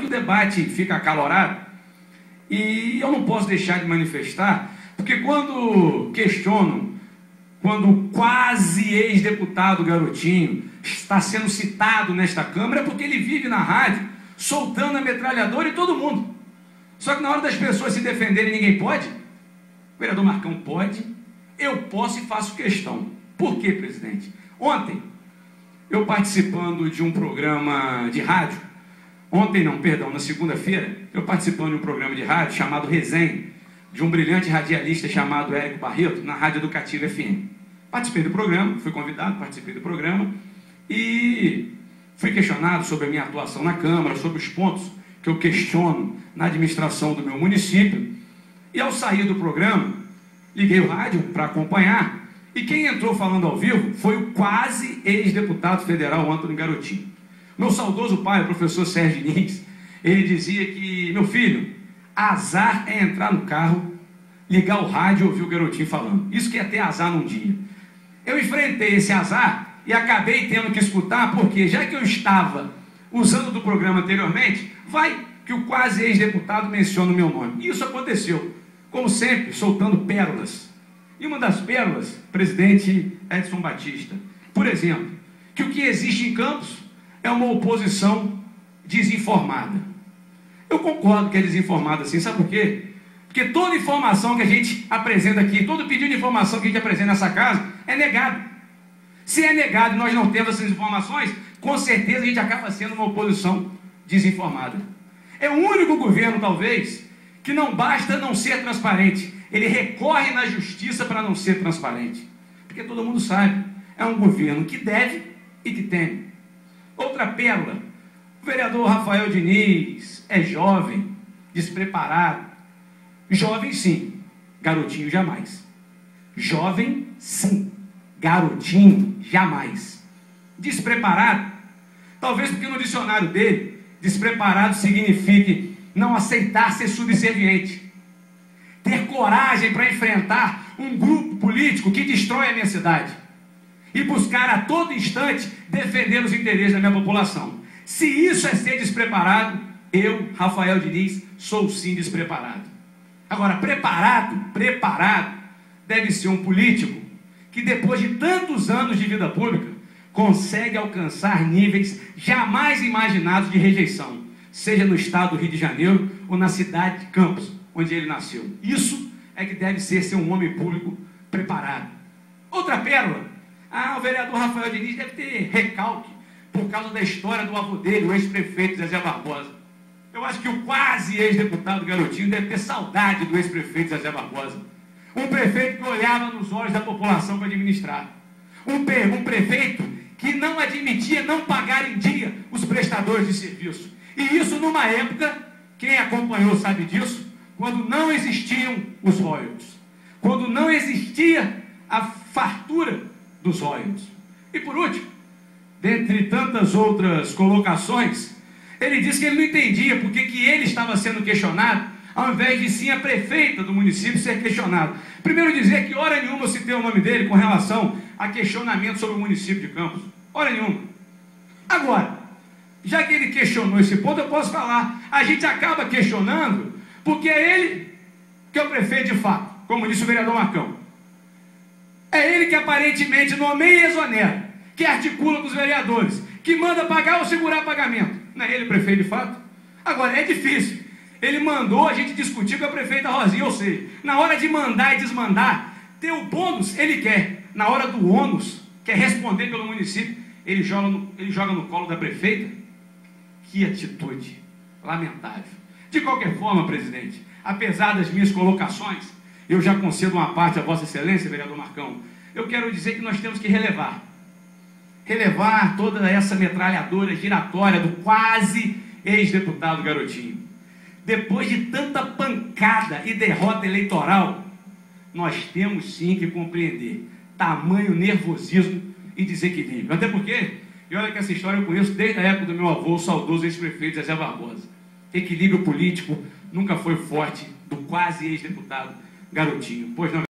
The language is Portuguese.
o debate fica acalorado e eu não posso deixar de manifestar, porque quando questionam, quando o quase ex-deputado Garotinho está sendo citado nesta Câmara, é porque ele vive na rádio soltando a metralhadora em todo mundo. Só que na hora das pessoas se defenderem, ninguém pode. O vereador Marcão pode, eu posso e faço questão. Por quê, presidente? Ontem, eu participando de um programa de rádio, na segunda-feira, eu participando de um programa de rádio chamado Resenha, de um brilhante radialista chamado Érico Barreto, na Rádio Educativa FM. Participei do programa, fui convidado, participei do programa e fui questionado sobre a minha atuação na Câmara, sobre os pontos que eu questiono na administração do meu município. E ao sair do programa, liguei o rádio para acompanhar, e quem entrou falando ao vivo foi o quase ex-deputado federal Antônio Garotinho. Meu saudoso pai, o professor Sérgio Diniz, ele dizia que, meu filho, azar é entrar no carro, ligar o rádio e ouvir o Garotinho falando. Isso que é ter azar num dia. Eu enfrentei esse azar e acabei tendo que escutar, porque já que eu estava usando do programa anteriormente, vai que o quase ex-deputado menciona o meu nome. Isso aconteceu, como sempre, soltando pérolas. E uma das pérolas, presidente Edson Batista, por exemplo, que o que existe em Campos é uma oposição desinformada. Eu concordo que é desinformada assim, sabe por quê? Porque toda informação que a gente apresenta aqui, todo pedido de informação que a gente apresenta nessa casa, é negado. Se é negado e nós não temos essas informações, com certeza a gente acaba sendo uma oposição desinformada. É o único governo, talvez, que não basta não ser transparente. Ele recorre na justiça para não ser transparente. Porque todo mundo sabe, é um governo que deve e que teme. Outra pérola, o vereador Rafael Diniz é jovem, despreparado. Jovem sim, garotinho jamais. Jovem sim, garotinho jamais. Despreparado, talvez porque no dicionário dele, despreparado signifique não aceitar ser subserviente. Ter coragem para enfrentar um grupo político que destrói a minha cidade. E buscar a todo instante defender os interesses da minha população. Se isso é ser despreparado, eu, Rafael Diniz, sou sim despreparado. Agora, preparado, deve ser um político que depois de tantos anos de vida pública, consegue alcançar níveis jamais imaginados de rejeição, seja no estado do Rio de Janeiro ou na cidade de Campos, onde ele nasceu. Isso é que deve ser um homem público preparado. Outra pérola, o vereador Rafael Diniz deve ter recalque por causa da história do avô dele, o ex-prefeito Zezé Barbosa. Eu acho que o quase ex-deputado Garotinho deve ter saudade do ex-prefeito Zezé Barbosa. Um prefeito que olhava nos olhos da população para administrar. Um prefeito que não admitia não pagar em dia os prestadores de serviço. E isso numa época, quem acompanhou sabe disso, quando não existiam os royalties. Quando não existia a fartura dos royalties. E por último, dentre tantas outras colocações, ele disse que ele não entendia porque que ele estava sendo questionado, ao invés de sim a prefeita do município ser questionado. Primeiro dizer que hora nenhuma eu citei o nome dele com relação a questionamento sobre o município de Campos. Hora nenhuma. Agora, já que ele questionou esse ponto, eu posso falar. A gente acaba questionando porque é ele que é o prefeito de fato, como disse o vereador Marcão. É ele que aparentemente nomeia e exonera, que articula com os vereadores, que manda pagar ou segurar pagamento. Não é ele o prefeito de fato? Agora, é difícil. Ele mandou a gente discutir com a prefeita Rosinha, ou seja, na hora de mandar e desmandar, ter o bônus, ele quer. Na hora do ônus, quer responder pelo município, ele joga no colo da prefeita. Que atitude lamentável. De qualquer forma, presidente, apesar das minhas colocações, eu já concedo uma parte a Vossa Excelência, vereador Marcão. Eu quero dizer que nós temos que relevar toda essa metralhadora giratória do quase ex-deputado Garotinho. Depois de tanta pancada e derrota eleitoral, nós temos sim que compreender tamanho nervosismo e desequilíbrio. Até porque, e olha que essa história eu conheço desde a época do meu avô, o saudoso ex-prefeito Zezé Barbosa. Equilíbrio político nunca foi forte do quase ex-deputado Garotinho. Pois não.